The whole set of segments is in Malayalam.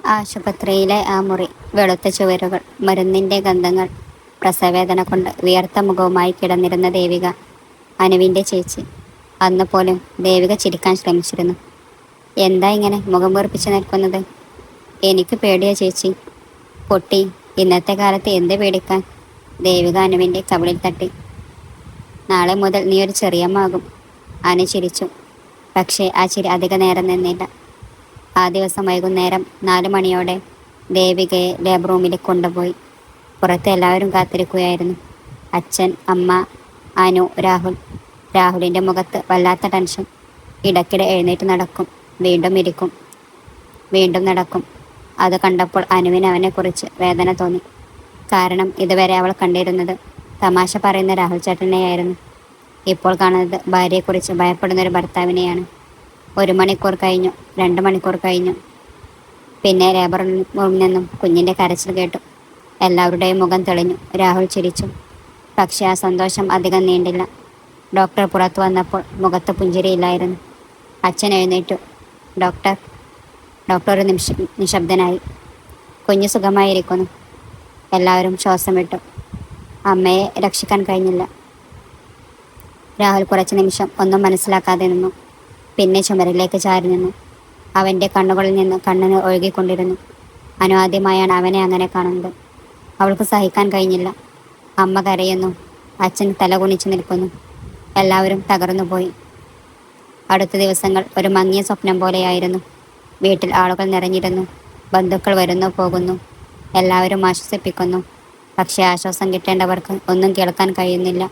ആശുപത്രിയിലെ ആ മുറി, വെളുത്ത ചുവരുകൾ, മരുന്നിന്റെ ഗന്ധങ്ങൾ, പ്രസവവേദന കൊണ്ട് വിയർത്ത മുഖവുമായി കിടന്നിരുന്ന ദേവിക, അനുവിന്റെ ചേച്ചി. അന്ന് പോലും ദേവിക ചിരിക്കാൻ ശ്രമിച്ചിരുന്നു. എന്താ ഇങ്ങനെ മുഖം വീർപ്പിച്ച് നിൽക്കുന്നത്? എനിക്ക് പേടിയാ ചേച്ചി. പൊട്ടി, ഇന്നത്തെ കാലത്ത് എന്ത് പേടിക്കാൻ? ദേവിക അനുവിന്റെ കവിളിൽ തട്ടി. നാളെ മുതൽ നീ ഒരു ചെറിയമ്മാകും. അനു ചിരിച്ചു. പക്ഷേ ആ ചിരി അധിക നേരം നിന്നില്ല. ആ ദിവസം വൈകുന്നേരം 4 മണിയോടെ ദേവികയെ ലേബർ റൂമിൽ കൊണ്ടുപോയി. പുറത്ത് എല്ലാവരും കാത്തിരിക്കുകയായിരുന്നു. അച്ഛൻ, അമ്മ, അനു, രാഹുൽ. രാഹുലിൻ്റെ മുഖത്ത് വല്ലാത്ത ടെൻഷൻ. ഇടയ്ക്കിടെ എഴുന്നേറ്റ് നടക്കും, വീണ്ടും ഇരിക്കും, വീണ്ടും നടക്കും. അത് കണ്ടപ്പോൾ അനുവിന് അവനെക്കുറിച്ച് വേദന തോന്നി. കാരണം ഇതുവരെ അവൾ കണ്ടിരുന്നത് തമാശ പറയുന്ന രാഹുൽ ചേട്ടനെയായിരുന്നു. ഇപ്പോൾ കാണുന്നത് ഭാര്യയെക്കുറിച്ച് ഭയപ്പെടുന്നൊരു ഭർത്താവിനെയാണ്. 1 മണിക്കൂർ കഴിഞ്ഞു, 2 മണിക്കൂർ കഴിഞ്ഞു. പിന്നെ ലേബർ റൂമിൽ നിന്നും കുഞ്ഞിൻ്റെ കരച്ചിൽ കേട്ടു. എല്ലാവരുടെയും മുഖം തെളിഞ്ഞു. രാഹുൽ ചിരിച്ചു. പക്ഷേ ആ സന്തോഷം അധികം നീണ്ടില്ല. ഡോക്ടർ പുറത്തു വന്നപ്പോൾ മുഖത്ത് പുഞ്ചിരിയില്ലായിരുന്നു. അച്ഛൻ എഴുന്നേറ്റു. ഡോക്ടർ. ഡോക്ടർ ഒരു നിശബ്ദനായി. കുഞ്ഞ് സുഖമായിരിക്കുന്നു. എല്ലാവരും ശ്വാസം വിട്ടു. അമ്മയെ രക്ഷിക്കാൻ കഴിഞ്ഞില്ല. രാഹുൽ കുറച്ച് നിമിഷം ഒന്നും മനസ്സിലാക്കാതെ നിന്നു. പിന്നെ ചുമരിലേക്ക് ചാരി നിന്നു. അവൻ്റെ കണ്ണുകളിൽ നിന്ന് കണ്ണുനീർ ഒഴുകിക്കൊണ്ടിരുന്നു. അനു ആദ്യമായാണ് അവനെ അങ്ങനെ കാണുന്നത്. അവൾക്ക് സഹിക്കാൻ കഴിഞ്ഞില്ല. അമ്മ കരയുന്നു. അച്ഛൻ തലകുനിച്ചു നിൽക്കുന്നു. എല്ലാവരും തകർന്നുപോയി. അടുത്ത ദിവസങ്ങൾ ഒരു മങ്ങിയ സ്വപ്നം പോലെയായിരുന്നു. വീട്ടിൽ ആളുകൾ നിറഞ്ഞിരുന്നു. ബന്ധുക്കൾ വരുന്നു പോകുന്നു. എല്ലാവരും ആശ്വസിപ്പിക്കുന്നു. പക്ഷേ ആശ്വാസം കിട്ടേണ്ടവർക്ക് ഒന്നും കേൾക്കാൻ കഴിയുന്നില്ല.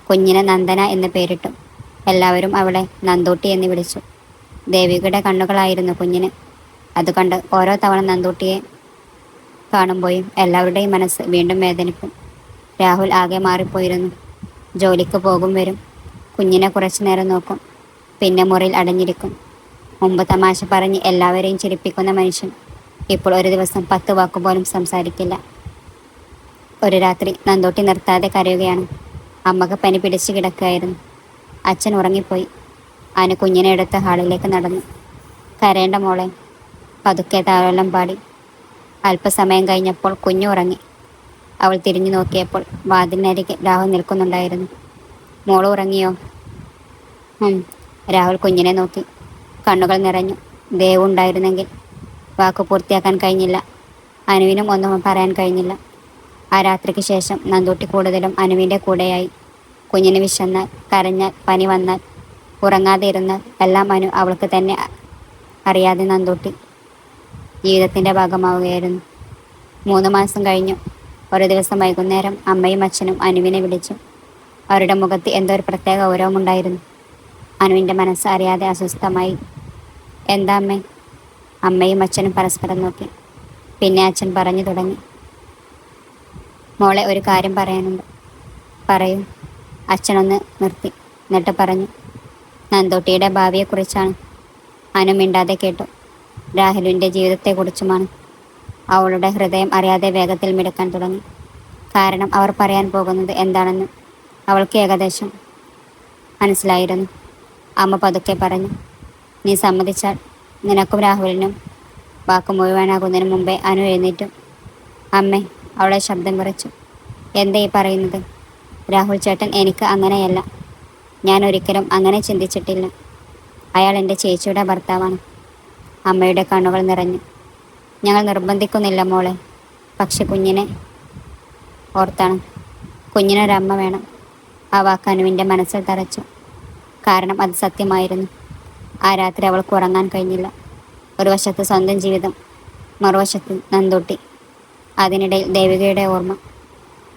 കുഞ്ഞിന് നന്ദന എന്ന് പേരിട്ടു. എല്ലാവരും അവളെ നന്ദൂട്ടി എന്ന് വിളിച്ചു. ദേവികയുടെ കണ്ണുകളായിരുന്നു കുഞ്ഞിന്. അതുകണ്ട് ഓരോ തവണ നന്ദൂട്ടിയെ കാണുമ്പോഴും എല്ലാവരുടെയും മനസ്സ് വീണ്ടും വേദനിക്കും. രാഹുൽ ആകെ മാറിപ്പോയിരുന്നു. ജോലിക്ക് പോകും വരും. കുഞ്ഞിനെ കുറച്ചു നേരം നോക്കും. പിന്നെ മുറിയിൽ അടഞ്ഞിരിക്കും. മുമ്പ് തമാശ പറഞ്ഞ് എല്ലാവരെയും ചിരിപ്പിക്കുന്ന മനുഷ്യൻ ഇപ്പോൾ ഒരു ദിവസം 10 വാക്കുപോലും സംസാരിക്കില്ല. ഒരു രാത്രി നന്ദൂട്ടി നിർത്താതെ കരയുകയാണ്. അമ്മക്ക് പനി പിടിച്ചു കിടക്കുകയായിരുന്നു. അച്ഛൻ ഉറങ്ങിപ്പോയി. അനു കുഞ്ഞിനെ എടുത്ത് ഹാളിലേക്ക് നടന്നു. കരയേണ്ട മോളെ, പതുക്കെ താളെല്ലാം പാടി. അല്പസമയം കഴിഞ്ഞപ്പോൾ കുഞ്ഞു ഉറങ്ങി. അവൾ തിരിഞ്ഞു നോക്കിയപ്പോൾ വാതിലിനരികെ രാഹുൽ നിൽക്കുന്നുണ്ടായിരുന്നു. മോള് ഉറങ്ങിയോ? രാഹുൽ കുഞ്ഞിനെ നോക്കി. കണ്ണുകൾ നിറഞ്ഞു. ദേവുണ്ടായിരുന്നെങ്കിൽ. വാക്ക് പൂർത്തിയാക്കാൻ കഴിഞ്ഞില്ല. അനുവിനും ഒന്നും പറയാൻ കഴിഞ്ഞില്ല. ആ രാത്രിക്ക് ശേഷം നന്ദൂട്ടി കൂടുതലും അനുവിൻ്റെ കൂടെയായി. കുഞ്ഞിന് വിശന്നാൽ, കരഞ്ഞാൽ, പനി വന്നാൽ, ഉറങ്ങാതെ ഇരുന്നാൽ എല്ലാം അനു അവൾക്ക് തന്നെ അറിയാതെ നന്ദൂട്ടി ജീവിതത്തിൻ്റെ ഭാഗമാവുകയായിരുന്നു. 3 മാസം കഴിഞ്ഞു. ഒരു ദിവസം വൈകുന്നേരം അമ്മയും അച്ഛനും അനുവിനെ വിളിച്ചു. അവരുടെ മുഖത്ത് എന്തോ ഒരു പ്രത്യേക ഗൗരവമുണ്ടായിരുന്നു. അനുവിൻ്റെ മനസ്സ് അറിയാതെ അസ്വസ്ഥമായി. എന്താ അമ്മേ? അമ്മയും അച്ഛനും പരസ്പരം നോക്കി. പിന്നെ അച്ഛൻ പറഞ്ഞു തുടങ്ങി. മോളെ, ഒരു കാര്യം പറയാനുണ്ട്. പറയൂ. അച്ഛനൊന്ന് നിർത്തി. എന്നിട്ട് പറഞ്ഞു. നന്ദൂട്ടിയുടെ ഭാവിയെക്കുറിച്ചാണ്. അനു മിണ്ടാതെ കേട്ടു. രാഹുലിൻ്റെ ജീവിതത്തെക്കുറിച്ചുമാണ്. അവളുടെ ഹൃദയം അറിയാതെ വേഗത്തിൽ മിടുക്കാൻ തുടങ്ങി. കാരണം അവർ പറയാൻ പോകുന്നത് എന്താണെന്ന് അവൾക്ക് ഏകദേശം മനസ്സിലായിരുന്നു. അമ്മ പതുക്കെ പറഞ്ഞു. നീ സമ്മതിച്ചാൽ നിനക്കും രാഹുലിനും. വാക്ക് മുഴുവനാകുന്നതിന് മുമ്പേ അനു എഴുന്നേറ്റു. അമ്മേ, അവളെ ശബ്ദം കുറച്ചു. എന്താ ഈ പറയുന്നത്? രാഹുൽ ചേട്ടൻ എനിക്ക് അങ്ങനെയല്ല. ഞാൻ ഒരിക്കലും അങ്ങനെ ചിന്തിച്ചിട്ടില്ല. അയാൾ എൻ്റെ ചേച്ചിയുടെ ഭർത്താവാണ്. അമ്മയുടെ കണ്ണുകൾ നിറഞ്ഞു. ഞങ്ങൾ നിർബന്ധിക്കുന്നില്ല മോളെ. പക്ഷെ കുഞ്ഞിനെ ഓർത്താണ്. കുഞ്ഞിനൊരമ്മ വേണം. ആ വാക്ക് അനുവിൻ്റെ മനസ്സിൽ തറച്ചു. കാരണം അത് സത്യമായിരുന്നു. ആ രാത്രി അവൾക്ക് ഉറങ്ങാൻ കഴിഞ്ഞില്ല. ഒരു വശത്ത് സ്വന്തം ജീവിതം, മറുവശത്ത് നന്ദൂട്ടി. അതിനിടയിൽ ദേവികയുടെ ഓർമ്മ.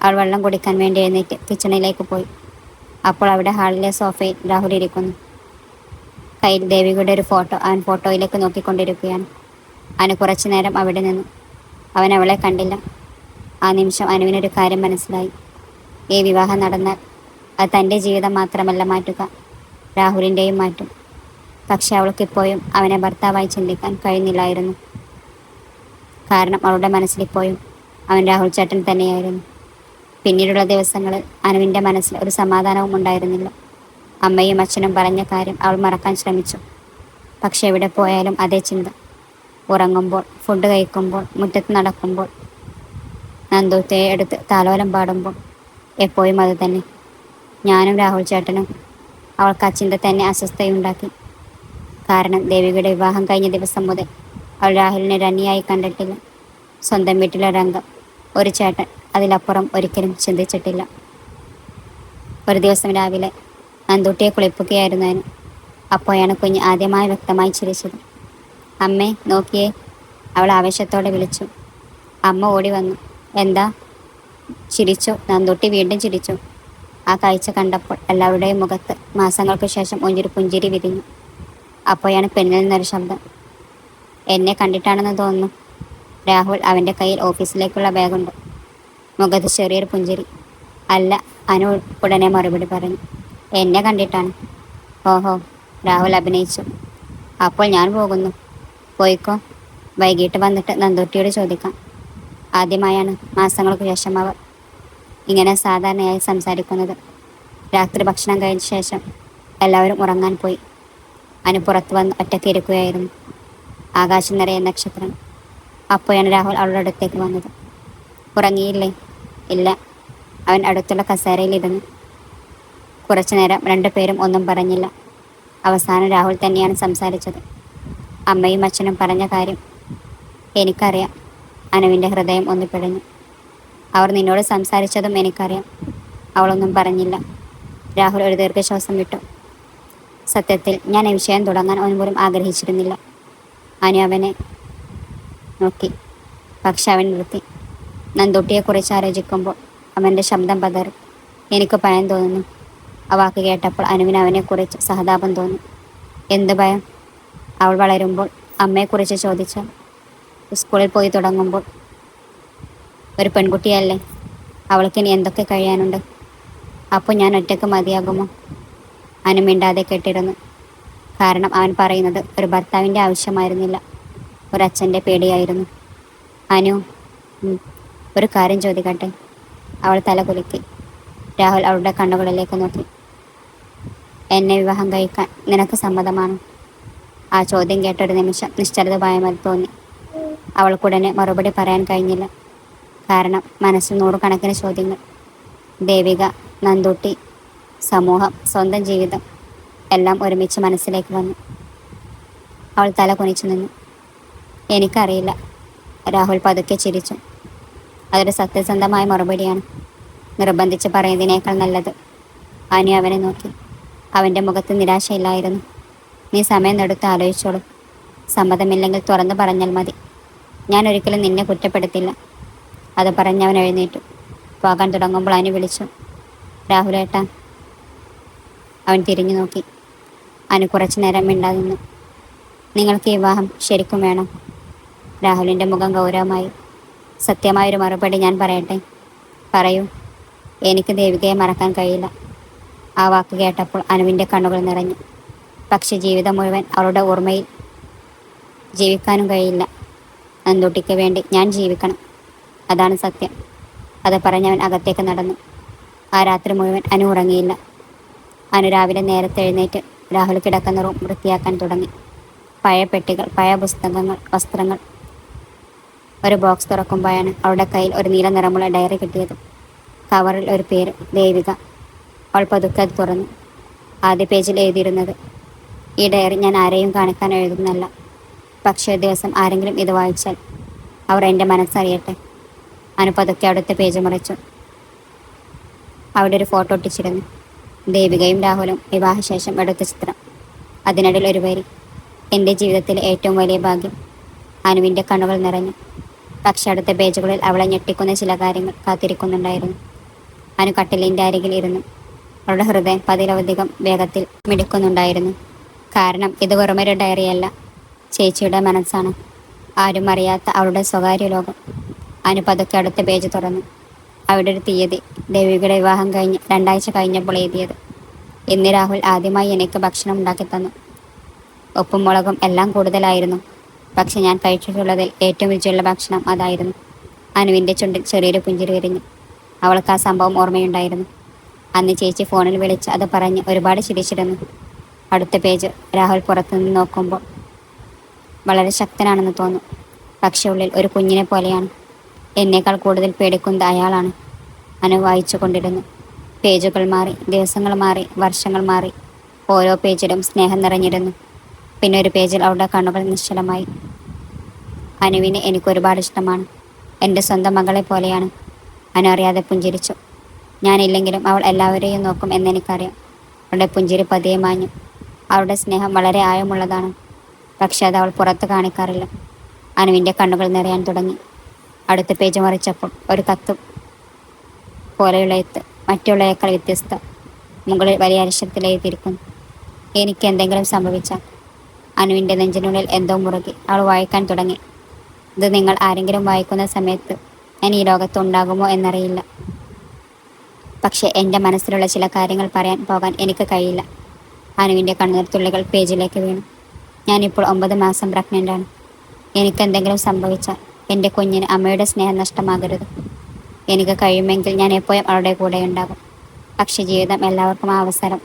അവൾ വെള്ളം കുടിക്കാൻ വേണ്ടി എഴുന്നേറ്റ് കിച്ചണിലേക്ക് പോയി. അപ്പോൾ അവിടെ ഹാളിലെ സോഫയിൽ രാഹുൽ ഇരിക്കുന്നു. കയ്യിൽ ദേവികയുടെ ഒരു ഫോട്ടോ. അവൻ ഫോട്ടോയിലേക്ക് നോക്കിക്കൊണ്ടിരിക്കുകയാണ്. അനു കുറച്ചു നേരം അവിടെ നിന്നു. അവൻ അവളെ കണ്ടില്ല. ആ നിമിഷം അനുവിനൊരു കാര്യം മനസ്സിലായി. ഈ വിവാഹം നടന്നാൽ അത് തൻ്റെ ജീവിതം മാത്രമല്ല മാറ്റുക, രാഹുലിൻ്റെയും മാറ്റും. പക്ഷെ അവൾക്കിപ്പോഴും അവനെ ഭർത്താവായി ചിന്തിക്കാൻ കഴിയുന്നില്ലായിരുന്നു. കാരണം അവളുടെ മനസ്സിലിപ്പോഴും അവൻ രാഹുൽ ചേട്ടൻ തന്നെയായിരുന്നു. പിന്നീടുള്ള ദിവസങ്ങളിൽ അനുവിൻ്റെ മനസ്സിൽ ഒരു സമാധാനവും ഉണ്ടായിരുന്നില്ല. അമ്മയും അച്ഛനും പറഞ്ഞ കാര്യം അവൾ മറക്കാൻ ശ്രമിച്ചു. പക്ഷെ എവിടെ പോയാലും അതേ ചിന്ത. ഉറങ്ങുമ്പോൾ, ഫുഡ് കഴിക്കുമ്പോൾ, മുറ്റത്ത് നടക്കുമ്പോൾ, നന്ദൂത്തയെ എടുത്ത് താലോലം പാടുമ്പോൾ എപ്പോഴും അത് തന്നെ. ഞാനും രാഹുൽ ചേട്ടനും അവൾക്ക് ആ ചിന്ത തന്നെ അസ്വസ്ഥയുണ്ടാക്കി. കാരണം ദേവികയുടെ വിവാഹം കഴിഞ്ഞ ദിവസം മുതൽ അവൾ രാഹുലിനെ രന്നിയായി കണ്ടിട്ടില്ല. സ്വന്തം വീട്ടിലെ രംഗം ഒരു ചേട്ടൻ അതിലപ്പുറം ഒരിക്കലും ചിന്തിച്ചിട്ടില്ല. ഒരു ദിവസം രാവിലെ നന്ദൂട്ടിയെ കുളിപ്പിക്കുകയായിരുന്നു. അപ്പോഴാണ് കുഞ്ഞ് ആദ്യമായി വ്യക്തമായി ചിരിച്ചത്. അമ്മേ നോക്കിയേ, അവൾ ആവേശത്തോടെ വിളിച്ചു. അമ്മ ഓടി വന്നു. എന്താ? ചിരിച്ചു. നന്ദൂട്ടി വീണ്ടും ചിരിച്ചു. ആ കാഴ്ച കണ്ടപ്പോൾ എല്ലാവരുടെയും മുഖത്ത് മാസങ്ങൾക്ക് ശേഷം ഒരു പുഞ്ചിരി വിരിഞ്ഞു. അപ്പോഴാണ് പിന്നിൽ നിന്നൊരു ശബ്ദം. എന്നെ കണ്ടിട്ടാണെന്ന് തോന്നുന്നു. രാഹുൽ അവൻ്റെ കയ്യിൽ ഓഫീസിലേക്കുള്ള ബാഗുണ്ട്. മുഖത്ത് ചെറിയൊരു പുഞ്ചിരി. അല്ല, അനു ഉടനെ മറുപടി പറഞ്ഞു. എന്നെ കണ്ടിട്ടാണ്. ഓഹോ, രാഹുൽ അഭിനയിച്ചു. അപ്പോൾ ഞാൻ പോകുന്നു. പോയിക്കോ. വൈകിട്ട് വന്നിട്ട് നന്ദൂട്ടിയോട് ചോദിക്കാം. ആദ്യമായാണ് മാസങ്ങൾക്ക് ശേഷം അവർ ഇങ്ങനെ സാധാരണയായി സംസാരിക്കുന്നത്. രാത്രി ഭക്ഷണം കഴിച്ച ശേഷം എല്ലാവരും ഉറങ്ങാൻ പോയി. അനു പുറത്തു വന്ന് ഒറ്റയ്ക്ക് ഇരിക്കുകയായിരുന്നു. ആകാശം നിറയെ നക്ഷത്രം. അപ്പോഴാണ് രാഹുൽ അവളുടെ അടുത്തേക്ക് വന്നത്. ഉറങ്ങിയില്ലേ? ഇല്ല. അവൻ അടുത്തുള്ള കസേരയിലിരുന്നു. കുറച്ചു നേരം രണ്ടുപേരും ഒന്നും പറഞ്ഞില്ല. അവസാനം രാഹുൽ തന്നെയാണ് സംസാരിച്ചത്. അമ്മയും അച്ഛനും പറഞ്ഞ കാര്യം എനിക്കറിയാം. അനുവിൻ്റെ ഹൃദയം ഒന്ന് പിടഞ്ഞു. അവർ നിന്നോട് സംസാരിച്ചതും എനിക്കറിയാം. അവളൊന്നും പറഞ്ഞില്ല. രാഹുൽ ഒരു ദീർഘശ്വാസം വിട്ടു. സത്യത്തിൽ ഞാൻ ഈ വിഷയം തുടങ്ങാൻ ഒന്നുപോലും ആഗ്രഹിച്ചിരുന്നില്ല. അനു അവനെ നോക്കി. പക്ഷെ അവൻ നിർത്തി. നന്ദൂട്ടിയെക്കുറിച്ച് ആലോചിക്കുമ്പോൾ അവൻ്റെ ശബ്ദം പതറി. എനിക്ക് ഭയം തോന്നുന്നു. ആ വാക്ക് കേട്ടപ്പോൾ അനുവിന് അവനെക്കുറിച്ച് സഹതാപം തോന്നി. എന്ത് ഭയം? അവൾ വളരുമ്പോൾ അമ്മയെക്കുറിച്ച് ചോദിച്ചാൽ, സ്കൂളിൽ പോയി തുടങ്ങുമ്പോൾ ഒരു പെൺകുട്ടിയല്ലേ, അവൾക്കിനി എന്തൊക്കെ കഴിയാനുണ്ട്? അപ്പോൾ ഞാൻ ഒറ്റയ്ക്ക് മതിയാകുമോ? അനു മിണ്ടാതെ കേട്ടിരുന്നു. കാരണം അവൻ പറയുന്നത് ഒരു ഭർത്താവിൻ്റെ ആവശ്യമായിരുന്നില്ല, ഒരച്ഛൻ്റെ പേടിയായിരുന്നു. അനു, ഒരു കാര്യം ചോദിക്കട്ടെ? അവൾ തല കുലുക്കി. രാഹുൽ അവളുടെ കണ്ണുകളിലേക്ക് നോക്കി. എന്നെ വിവാഹം കഴിക്കാൻ നിനക്ക് സമ്മതമാണോ? ആ ചോദ്യം കേട്ടൊരു നിമിഷം നിശ്ചലത ഭയമായി തോന്നി. അവൾക്കുടനെ മറുപടി പറയാൻ കഴിഞ്ഞില്ല. കാരണം മനസ്സിൽ നൂറുകണക്കിന് ചോദ്യങ്ങൾ. ദേവിക, നന്ദൂട്ടി, സമൂഹം, സ്വന്തം ജീവിതം എല്ലാം ഒരുമിച്ച് മനസ്സിലേക്ക് വന്നു. അവൾ തല കുനിച്ചു നിന്നു. എനിക്കറിയില്ല. രാഹുൽ പതുക്കെ ചിരിച്ചു. അതൊരു സത്യസന്ധമായ മറുപടിയാണ്. നിർബന്ധിച്ച് പറയുന്നതിനേക്കാൾ നല്ലത്. അനു അവനെ നോക്കി. അവൻ്റെ മുഖത്ത് നിരാശയില്ലായിരുന്നു. നീ സമയം എടുത്ത് ആലോചിച്ചോളൂ. സമ്മതമില്ലെങ്കിൽ തുറന്നു പറഞ്ഞാൽ മതി. ഞാൻ ഒരിക്കലും നിന്നെ കുറ്റപ്പെടുത്തില്ല. അത് പറഞ്ഞവൻ എഴുന്നേറ്റു. പോകാൻ തുടങ്ങുമ്പോൾ അനു വിളിച്ചു. രാഹുലേട്ടാ. അവൻ തിരിഞ്ഞു നോക്കി. അനു കുറച്ചു നേരം മിണ്ടാതെ നിന്നു. നിങ്ങൾക്ക് ഈ വിവാഹം ശരിക്കും വേണം? രാഹുലിൻ്റെ മുഖം ഗൗരവമായി. സത്യമായൊരു മറുപടി ഞാൻ പറയട്ടെ? പറയൂ. എനിക്ക് ദേവികയെ മറക്കാൻ കഴിയില്ല. ആ വാക്ക് കേട്ടപ്പോൾ അനുവിൻ്റെ കണ്ണുകൾ നിറഞ്ഞു. പക്ഷെ ജീവിതം മുഴുവൻ അവളുടെ ഓർമ്മയിൽ ജീവിക്കാനും കഴിയില്ല. നന്ദൂട്ടിക്ക് വേണ്ടി ഞാൻ ജീവിക്കണം. അതാണ് സത്യം. അത് പറഞ്ഞവൻ അകത്തേക്ക് നടന്നു. ആ രാത്രി മുഴുവൻ അനു ഉറങ്ങിയില്ല. അനു രാവിലെ നേരത്തെ എഴുന്നേറ്റ് രാഹുൽ കിടക്കുന്ന റൂം വൃത്തിയാക്കാൻ തുടങ്ങി. പഴയ പെട്ടികൾ, പഴയ പുസ്തകങ്ങൾ, വസ്ത്രങ്ങൾ. ഒരു ബോക്സ് തുറക്കുമ്പോഴാണ് അവളുടെ കയ്യിൽ ഒരു നീല നിറമുള്ള ഡയറി കിട്ടിയത്. കവറിൽ ഒരു പേര്, ദേവിക. അവൾ പതുക്കെ അത് തുറന്നു. ആദ്യ പേജിൽ എഴുതിയിരുന്നത്, ഈ ഡയറി ഞാൻ ആരെയും കാണിക്കാൻ എഴുതുന്നല്ല. പക്ഷേ ഒരു ദിവസം ആരെങ്കിലും ഇത് വായിച്ചാൽ അവർ എൻ്റെ മനസ്സറിയട്ടെ. അനു പതുക്കെ അടുത്ത പേജ് മറിച്ചു. അവിടെ ഒരു ഫോട്ടോ ഒട്ടിച്ചിരുന്നു. ദേവികയും രാഹുലും വിവാഹശേഷം എടുത്ത ചിത്രം. അതിനിടയിൽ ഒരു വരി, എൻ്റെ ജീവിതത്തിലെ ഏറ്റവും വലിയ ഭാഗ്യം. അനുവിൻ്റെ കണ്ണുകൾ നിറഞ്ഞു. പക്ഷെ അടുത്ത പേജുകളിൽ അവളെ ഞെട്ടിക്കുന്ന ചില കാര്യങ്ങൾ കാത്തിരിക്കുന്നുണ്ടായിരുന്നു. അനു കട്ടിലിൻ്റെ അരികിൽ ഇരുന്നു. അവളുടെ ഹൃദയം പതിലധികം വേഗത്തിൽ മിടിക്കുന്നുണ്ടായിരുന്നു. കാരണം ഇത് വെറുമൊരു ഡയറിയല്ല, ചേച്ചിയുടെ മനസ്സാണ്. ആരും അറിയാത്ത അവളുടെ സ്വകാര്യ ലോകം. അനു പതുക്കെ അടുത്ത പേജ് തുറന്നു. അവിടെ ഒരു തീയതി, ദേവികയുടെ വിവാഹം കഴിഞ്ഞ് 2 ആഴ്ച കഴിഞ്ഞപ്പോൾ എഴുതിയത്. ഇന്ന് രാഹുൽ ആദ്യമായി എനിക്ക് ഭക്ഷണം ഉണ്ടാക്കി തന്നു. ഉപ്പും മുളകും എല്ലാം കൂടുതലായിരുന്നു. പക്ഷെ ഞാൻ കഴിച്ചിട്ടുള്ളതിൽ ഏറ്റവും രുചിയുള്ള ഭക്ഷണം അതായിരുന്നു. അനുവിൻ്റെ ചുണ്ടിൽ ചെറിയൊരു പുഞ്ചിരി വിരിഞ്ഞു. അവൾക്ക് ആ സംഭവം ഓർമ്മയുണ്ടായിരുന്നു. അന്ന് ചേച്ചി ഫോണിൽ വിളിച്ച് അത് പറഞ്ഞ് ഒരുപാട് ചിരിച്ചിരുന്നു. അടുത്ത പേജ്, രാഹുൽ പുറത്തുനിന്ന് നോക്കുമ്പോൾ വളരെ ശക്തനാണെന്ന് തോന്നും. പക്ഷെ ഉള്ളിൽ ഒരു കുഞ്ഞിനെ പോലെയാണ്. എന്നേക്കാൾ കൂടുതൽ പേടിക്കുന്നത് അയാളാണ്. അനു വായിച്ചു കൊണ്ടിരുന്നു. പേജുകൾ മാറി, ദിവസങ്ങൾ മാറി, വർഷങ്ങൾ മാറി. ഓരോ പേജിലും സ്നേഹം നിറഞ്ഞിരുന്നു. പിന്നെ ഒരു പേജിൽ അവളുടെ കണ്ണുകൾ നിശ്ചലമായി. അനുവിനെ എനിക്ക് ഒരുപാട് ഇഷ്ടമാണ്. എൻ്റെ സ്വന്തം മകളെ പോലെയാണ്. അനു അറിയാതെ പുഞ്ചിരിച്ചു. ഞാനില്ലെങ്കിലും അവൾ എല്ലാവരെയും നോക്കും എന്നെനിക്കറിയാം. അവളുടെ പുഞ്ചിരി പതിയെ മാഞ്ഞു. അവളുടെ സ്നേഹം വളരെ ആഴമുള്ളതാണ്. പക്ഷെ അത് അവൾ പുറത്ത് കാണിക്കാറില്ല. അനുവിൻ്റെ കണ്ണുകൾ നിറയാൻ തുടങ്ങി. അടുത്ത പേജ് മറിച്ചപ്പോൾ ഒരു കത്ത് പോലെയുള്ള എഴുത്ത്, മറ്റുള്ളയേക്കാൾ വ്യത്യസ്ത. മുകളിൽ വലിയ അക്ഷരത്തിൽ എഴുതിയിരിക്കുന്നു: എനിക്ക് എന്തെങ്കിലും സംഭവിച്ചാൽ. അനുവിൻ്റെ നെഞ്ചിനുള്ളിൽ എന്തോ മുറുകി. അവൾ വായിക്കാൻ തുടങ്ങി. ഇത് നിങ്ങൾ ആരെങ്കിലും വായിക്കുന്ന സമയത്ത് ഞാൻ ഈ ലോകത്ത് ഉണ്ടാകുമോ എന്നറിയില്ല. പക്ഷേ എൻ്റെ മനസ്സിലുള്ള ചില കാര്യങ്ങൾ പറയാൻ പോകാൻ എനിക്ക് കഴിയില്ല. അനുവിൻ്റെ കണ്ണീർത്തുള്ളികൾ പേജിലേക്ക് വീണു. ഞാനിപ്പോൾ 9 മാസം പ്രഗ്നൻ്റാണ്. എനിക്കെന്തെങ്കിലും സംഭവിച്ചാൽ എൻ്റെ കുഞ്ഞിന് അമ്മയുടെ സ്നേഹം നഷ്ടമാകരുത്. എനിക്ക് കഴിയുമെങ്കിൽ ഞാൻ എപ്പോഴും അവളുടെ കൂടെ ഉണ്ടാകും. പക്ഷെ ജീവിതം എല്ലാവർക്കും ആ അവസരം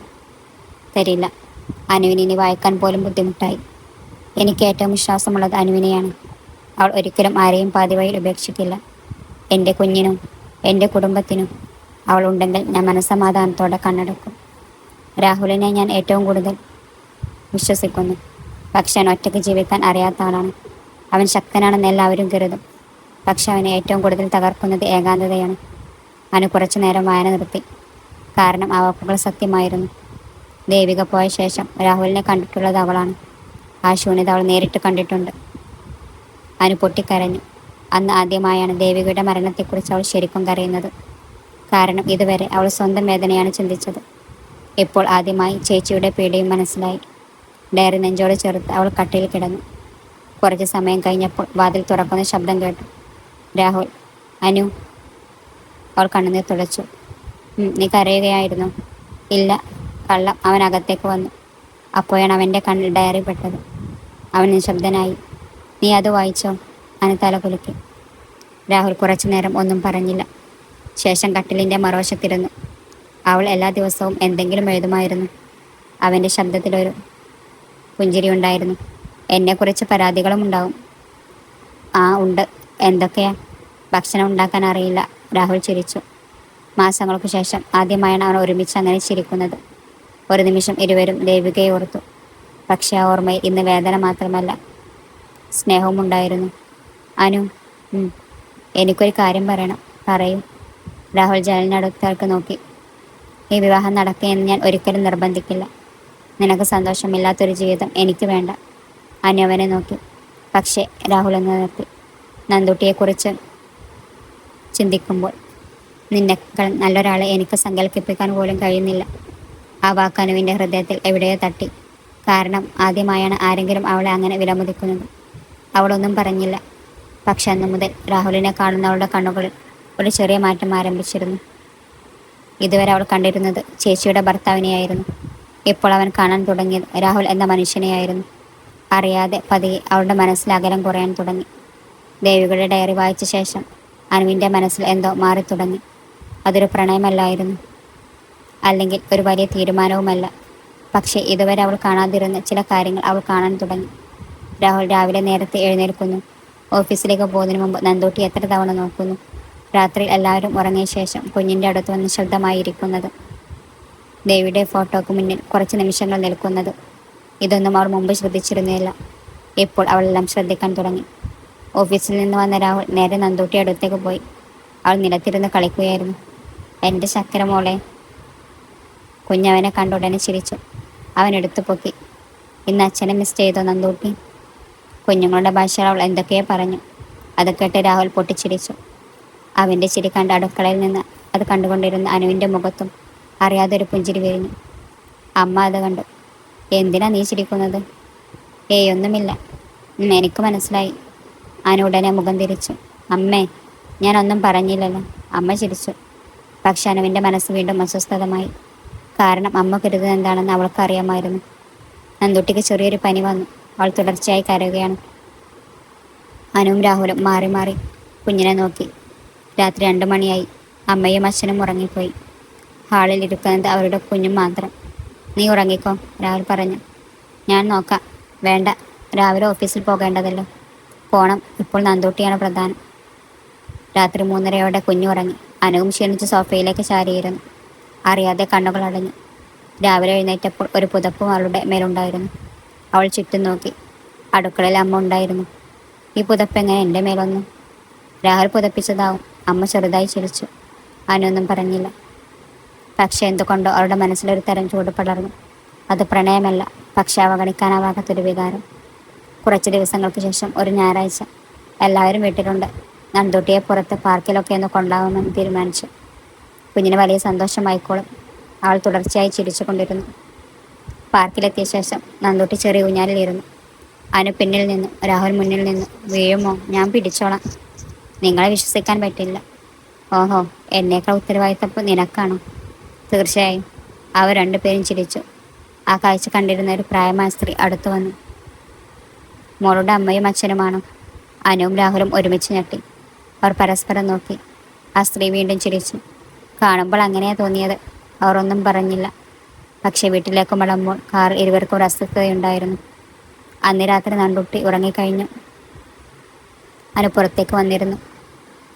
തരില്ല. അനുവിന് ഇനി വായിക്കാൻ പോലും ബുദ്ധിമുട്ടായി. എനിക്ക് ഏറ്റവും വിശ്വാസമുള്ളത് അനുവിനെയാണ്. അവൾ ഒരിക്കലും ആരെയും പാതിവഴിയിൽ ഉപേക്ഷിക്കില്ല. എൻ്റെ കുഞ്ഞിനും എൻ്റെ കുടുംബത്തിനും അവൾ ഉണ്ടെങ്കിൽ ഞാൻ മനസ്സമാധാനത്തോടെ കണ്ണടക്കും. രാഹുലിനെ ഞാൻ ഏറ്റവും കൂടുതൽ വിശ്വസിക്കുന്നു. പക്ഷെ അവൻ ഒറ്റയ്ക്ക് ജീവിക്കാൻ അറിയാത്ത ആളാണ്. അവൻ ശക്തനാണെന്ന് എല്ലാവരും കരുതും. പക്ഷെ അവനെ ഏറ്റവും കൂടുതൽ തകർക്കുന്നത് ഏകാന്തതയാണ്. അവന് കുറച്ചു നേരം വായന നിർത്തി. കാരണം ആ വാക്കുകൾ സത്യമായിരുന്നു. ദേവിക പോയ ശേഷം രാഹുലിനെ കണ്ടിട്ടുള്ളത് അവളാണ്. ആ ശൂന്യത അവൾ നേരിട്ട് കണ്ടിട്ടുണ്ട്. അനു പൊട്ടിക്കരഞ്ഞു. അന്ന് ആദ്യമായാണ് ദേവികയുടെ മരണത്തെക്കുറിച്ച് അവൾ ശരിക്കും കരയുന്നത്. കാരണം ഇതുവരെ അവൾ സ്വന്തം വേദനയാണ് ചിന്തിച്ചത്. ഇപ്പോൾ ആദ്യമായി ചേച്ചിയുടെ പേടിയും മനസ്സിലായി. ഡയറി നെഞ്ചോട് ചേർത്ത് അവൾ കട്ടിൽ കിടന്നു. കുറച്ച് സമയം കഴിഞ്ഞപ്പോൾ വാതിൽ തുറക്കുന്ന ശബ്ദം കേട്ടു. രാഹുൽ. അനു. അവൾ കണ്ണുനീർ തുടച്ചു. നീ കരയുകയായിരുന്നു? ഇല്ല. കള്ളം. അവൻ അകത്തേക്ക് വന്നു. അപ്പോഴാണ് അവൻ്റെ കണ്ണിൽ ഡയറി പെട്ടത്. അവൻ നിശബ്ദനായി. നീ അത് വായിച്ചോ? അനു തല കുലുക്കി. രാഹുൽ കുറച്ചു നേരം ഒന്നും പറഞ്ഞില്ല. ശേഷം കട്ടിലിൻ്റെ മറുവശത്തിരുന്നു. അവൾ എല്ലാ ദിവസവും എന്തെങ്കിലും എഴുതുമായിരുന്നു. അവൻ്റെ ശബ്ദത്തിലൊരു പുഞ്ചിരി ഉണ്ടായിരുന്നു. എന്നെക്കുറിച്ച് പരാതികളും ഉണ്ടാവും. ആ ഉണ്ട്. എന്തൊക്കെയാ? ഭക്ഷണം ഉണ്ടാക്കാൻ അറിയില്ല. രാഹുൽ ചിരിച്ചു. മാസങ്ങൾക്ക് ശേഷം ആദ്യമായാണ് അവർ ഒരുമിച്ച് അങ്ങനെ ചിരിക്കുന്നത്. ഒരു നിമിഷം ഇരുവരും ദേവികയെ ഓർത്തു. പക്ഷേ ആ ഓർമ്മയിൽ ഇന്ന് വേദന മാത്രമല്ല, സ്നേഹവും ഉണ്ടായിരുന്നു. അനു. എനിക്കൊരു കാര്യം പറയണം. പറയൂ. രാഹുൽ ജനലിനടുത്തേക്ക് നോക്കി. ഈ വിവാഹം നടക്കുകയെന്ന് ഞാൻ ഒരിക്കലും നിർബന്ധിക്കില്ല. നിനക്ക് സന്തോഷമില്ലാത്തൊരു ജീവിതം എനിക്ക് വേണ്ട. അനു അവനെ നോക്കി. പക്ഷേ രാഹുൽ എന്ന് നിർത്തി. നന്ദുട്ടിയെക്കുറിച്ച് ചിന്തിക്കുമ്പോൾ നിന്നെക്കാൾ നല്ലൊരാളെ എനിക്ക് സങ്കല്പിക്കാൻ പോലും കഴിയുന്നില്ല. ആ വാക്ക് അനുവിൻ്റെ ഹൃദയത്തിൽ എവിടെയോ തട്ടി. കാരണം ആദ്യമായാണ് ആരെങ്കിലും അവളെ അങ്ങനെ വിലമതിക്കുന്നത്. അവളൊന്നും പറഞ്ഞില്ല. പക്ഷെ അന്നു മുതൽ രാഹുലിനെ കാണുന്ന അവളുടെ കണ്ണുകളിൽ ഒരു ചെറിയ മാറ്റം ആരംഭിച്ചിരുന്നു. ഇതുവരെ അവൾ കണ്ടിരുന്നത് ചേച്ചിയുടെ ഭർത്താവിനെയായിരുന്നു. ഇപ്പോൾ അവൻ കാണാൻ തുടങ്ങിയത് രാഹുൽ എന്ന മനുഷ്യനെയായിരുന്നു. അറിയാതെ പതിയെ അവളുടെ മനസ്സിൽ അകലം കുറയാൻ തുടങ്ങി. ദേവികളുടെ ഡയറി വായിച്ച ശേഷം അനുവിൻ്റെ മനസ്സിൽ എന്തോ മാറി തുടങ്ങി. അതൊരു പ്രണയമല്ലായിരുന്നു, അല്ലെങ്കിൽ ഒരു വലിയ തീരുമാനവുമല്ല. പക്ഷേ ഇതുവരെ അവൾ കാണാതിരുന്ന ചില കാര്യങ്ങൾ അവൾ കാണാൻ തുടങ്ങി. രാഹുൽ രാവിലെ നേരത്തെ എഴുന്നേൽക്കുന്നു. ഓഫീസിലേക്ക് പോകുന്നതിന് മുമ്പ് നന്ദൂട്ടി എത്ര തവണ നോക്കുന്നു. രാത്രിയിൽ എല്ലാവരും ഉറങ്ങിയ ശേഷം കുഞ്ഞിൻ്റെ അടുത്ത് വന്ന് ശബ്ദമായിരിക്കുന്നത്. ദേവിയുടെ ഫോട്ടോക്ക് മുന്നിൽ കുറച്ച് നിമിഷങ്ങൾ നിൽക്കുന്നത്. ഇതൊന്നും അവൾ മുമ്പ് ശ്രദ്ധിച്ചിരുന്നില്ല. ഇപ്പോൾ അവളെല്ലാം ശ്രദ്ധിക്കാൻ തുടങ്ങി. ഓഫീസിൽ നിന്ന് വന്ന രാഹുൽ നേരെ നന്ദൂട്ടി അടുത്തേക്ക് പോയി. അവൾ നിലത്തിരുന്ന് കളിക്കുകയായിരുന്നു. എൻ്റെ ശക്കര മോളെ. കുഞ്ഞവനെ കണ്ട ഉടനെ ചിരിച്ചു. അവൻ എടുത്തു പൊക്കി. ഇന്ന് അച്ഛനെ മിസ് ചെയ്തോ നന്ദൂട്ടി? കുഞ്ഞുങ്ങളുടെ ഭാഷയിൽ അവൾ എന്തൊക്കെയോ പറഞ്ഞു. അത് കേട്ട് രാഹുൽ പൊട്ടിച്ചിരിച്ചു. അവൻ്റെ ചിരി കണ്ട അടുക്കളയിൽ നിന്ന് അത് കണ്ടുകൊണ്ടിരുന്ന അനുവിൻ്റെ മുഖത്തും അറിയാതെ ഒരു പുഞ്ചിരി വിരിഞ്ഞു. അമ്മ അത് കണ്ടു. എന്തിനാ നീ ചിരിക്കുന്നത്? ഒന്നുമില്ല. എനിക്ക് മനസ്സിലായി. അനു ഉടനെ മുഖം തിരിച്ചു. അമ്മേ, ഞാനൊന്നും പറഞ്ഞില്ലല്ലോ. അമ്മ ചിരിച്ചു. പക്ഷെ അനുവിൻ്റെ മനസ്സ് വീണ്ടും അസ്വസ്ഥതമായി. കാരണം അമ്മ കരുതുന്നത് എന്താണെന്ന് അവൾക്കറിയാമായിരുന്നു. നന്ദുട്ടിക്ക് ചെറിയൊരു പനി വന്നു. അവൾ തുടർച്ചയായി കരയുകയാണ്. അനുവും രാഹുലും മാറി മാറി കുഞ്ഞിനെ നോക്കി. രാത്രി 2 മണിയായി. അമ്മയും അച്ഛനും ഉറങ്ങിപ്പോയി. ഹാളിൽ ഇരിക്കുന്നത് അവരുടെ കുഞ്ഞും മാത്രം. നീ ഉറങ്ങിക്കോ, രാഹുൽ പറഞ്ഞു. ഞാൻ നോക്കാം. വേണ്ട, രാവിലെ ഓഫീസിൽ പോകേണ്ടതല്ലോ. പോണം, ഇപ്പോൾ നന്ദൂട്ടിയാണ് പ്രധാനം. രാത്രി 3:30 കുഞ്ഞു ഉറങ്ങി. അനുവും ക്ഷീണിച്ച് സോഫയിലേക്ക് ചാരിയിരുന്നു. അറിയാതെ കണ്ണുകൾ അടഞ്ഞു. രാവിലെ എഴുന്നേറ്റപ്പോൾ ഒരു പുതപ്പും അവളുടെ മേലുണ്ടായിരുന്നു. അവൾ ചുറ്റും നോക്കി. അടുക്കളയിൽ അമ്മ ഉണ്ടായിരുന്നു. ഈ പുതപ്പ് എങ്ങനെ എൻ്റെ മേലൊന്നു? രാഹുൽ പുതപ്പിച്ചതാവും. അമ്മ ചെറുതായി ചിരിച്ചു. അനുവൊന്നും പറഞ്ഞില്ല. പക്ഷെ എന്തുകൊണ്ടോ അവളുടെ മനസ്സിലൊരു തരം ചൂട് പടർന്നു. അത് പ്രണയമല്ല, പക്ഷെ അവഗണിക്കാനാവാത്തൊരു വികാരം. കുറച്ച് ദിവസങ്ങൾക്ക് ശേഷം ഒരു ഞായറാഴ്ച. എല്ലാവരും വീട്ടിലുണ്ട്. നന്ദൂട്ടിയെ പുറത്ത് പാർക്കിലൊക്കെ ഒന്ന് കൊണ്ടാകുമെന്ന് തീരുമാനിച്ചു. കുഞ്ഞിന് വലിയ സന്തോഷമായിക്കോളും. അവൾ തുടർച്ചയായി ചിരിച്ചു കൊണ്ടിരുന്നു. പാർക്കിലെത്തിയ ശേഷം നന്ദൂട്ടി ചെറിയ ഊഞ്ഞാലിലിരുന്നു. അനു പിന്നിൽ നിന്നു, രാഹുൽ മുന്നിൽ നിന്നു. വീഴുമോ? ഞാൻ പിടിച്ചോളാം. നിങ്ങളെ വിശ്വസിക്കാൻ പറ്റില്ല. ഓഹോ, എന്നേക്കാൾ ഉത്തരവാദിത്തം നിനക്കാണോ? തീർച്ചയായും. അവർ രണ്ടുപേരും ചിരിച്ചു. ആ കാഴ്ച കണ്ടിരുന്ന ഒരു പ്രായമായ സ്ത്രീ അടുത്തു വന്നു. മോളുടെ അമ്മയും അച്ഛനുമാണോ? അനുവും രാഹുലും ഒരുമിച്ച് ഞെട്ടി. അവർ പരസ്പരം നോക്കി. ആ സ്ത്രീ വീണ്ടും ചിരിച്ചു. കാണുമ്പോൾ അങ്ങനെയാ തോന്നിയത്. അവർ ഒന്നും പറഞ്ഞില്ല. പക്ഷെ വീട്ടിലേക്ക് മടങ്ങുമ്പോൾ കാർ ഇരുവർക്കും ഒരു അസ്വസ്ഥതയുണ്ടായിരുന്നു. അന്ന് രാത്രി നന്ദൂട്ടി ഉറങ്ങിക്കഴിഞ്ഞു. അനു പുറത്തേക്ക് വന്നിരുന്നു.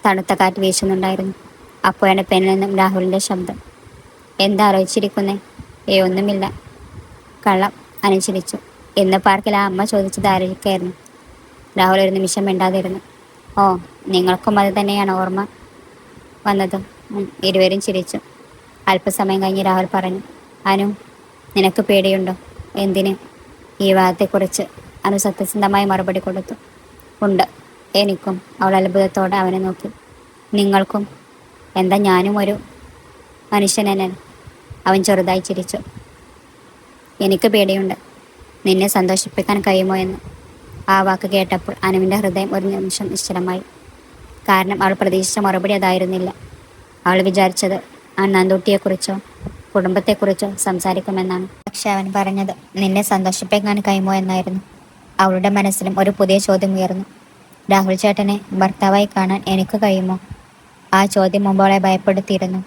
തണുത്ത കാറ്റ് വീശുന്നുണ്ടായിരുന്നു. അപ്പോഴാണ് പെണ്ണിൽ നിന്നും രാഹുലിൻ്റെ ശബ്ദം. എന്താ ആലോചിച്ചിരിക്കുന്നേ? ഒന്നുമില്ല. കള്ളം. അനു ചിരിച്ചു. ഇന്ന് പാർക്കിൽ ആ അമ്മ ചോദിച്ചത് ആലോചിക്കായിരുന്നു. രാഹുൽ ഒരു നിമിഷം മിണ്ടാതിരുന്നു. ഓ, നിങ്ങൾക്കും അത് തന്നെയാണ് ഓർമ്മ വന്നത്? ഇരുവരും ചിരിച്ചു. അല്പസമയം കഴിഞ്ഞ് രാഹുൽ പറഞ്ഞു. അനു, നിനക്ക് പേടിയുണ്ടോ? എന്തിന്? ഈ വാദത്തെക്കുറിച്ച് അനു സത്യസന്ധമായി മറുപടി കൊടുത്തു. ഉണ്ട്, എനിക്കും. അവൾ അത്ഭുതത്തോടെ അവനെ നോക്കി. നിങ്ങൾക്കും? എന്താ, ഞാനും ഒരു മനുഷ്യനല്ലേ? അവൻ ചെറുതായി ചിരിച്ചു. എനിക്ക് പേടിയുണ്ട്. നിന്നെ സന്തോഷിപ്പിക്കാൻ കഴിയുമോ എന്ന്. ആ വാക്ക് കേട്ടപ്പോൾ അനുവിൻ്റെ ഹൃദയം ഒരു നിമിഷം നിശ്ചലമായി. കാരണം അവൾ പ്രതീക്ഷിച്ച മറുപടി അതായിരുന്നില്ല. അവൾ വിചാരിച്ചത് ആ നന്ദൂട്ടിയെക്കുറിച്ചോ കുടുംബത്തെക്കുറിച്ചോ സംസാരിക്കുമെന്നാണ്. പക്ഷെ അവൻ പറഞ്ഞത് നിന്നെ സന്തോഷിപ്പിക്കാൻ കഴിയുമോ എന്നായിരുന്നു. അവളുടെ മനസ്സിലും ഒരു പുതിയ ചോദ്യം ഉയർന്നു. രാഹുൽ ചേട്ടനെ ഭർത്താവായി കാണാൻ എനിക്ക് കഴിയുമോ? ആ ചോദ്യം മുമ്പ് അവളെ ഭയപ്പെടുത്തിയിരുന്നു.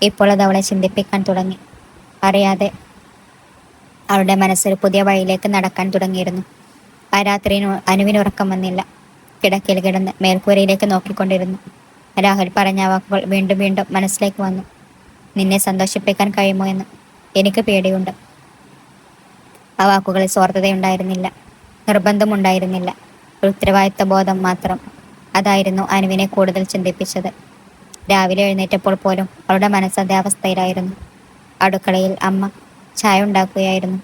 ഇപ്പോൾ അത് അവളെ ചിന്തിപ്പിക്കാൻ തുടങ്ങി. അറിയാതെ അവളുടെ മനസ്സിൽ പുതിയ വഴിയിലേക്ക് നടക്കാൻ തുടങ്ങിയിരുന്നു. ആ രാത്രി അനുവിന് ഉറക്കം വന്നില്ല. കിടക്കയിൽ കിടന്ന് മേൽക്കൂരയിലേക്ക് നോക്കിക്കൊണ്ടിരുന്നു. രാഹുൽ പറഞ്ഞ വാക്കുകൾ വീണ്ടും വീണ്ടും മനസ്സിലേക്ക് വന്നു. നിന്നെ സന്തോഷിപ്പിക്കാൻ കഴിയുമോ എന്ന്. എനിക്ക് പേടിയുണ്ട്. ആ വാക്കുകളിൽ സ്വാർത്ഥതയുണ്ടായിരുന്നില്ല, നിർബന്ധമുണ്ടായിരുന്നില്ല. ഒരു ഉത്തരവാദിത്ത ബോധം മാത്രം. അതായിരുന്നു അനുവിനെ കൂടുതൽ ചിന്തിപ്പിച്ചത്. രാവിലെ എഴുന്നേറ്റപ്പോൾ പോലും അവളുടെ മനസ്സ് അതേ അവസ്ഥയിലായിരുന്നു. അടുക്കളയിൽ അമ്മ ചായ ഉണ്ടാക്കുകയായിരുന്നു.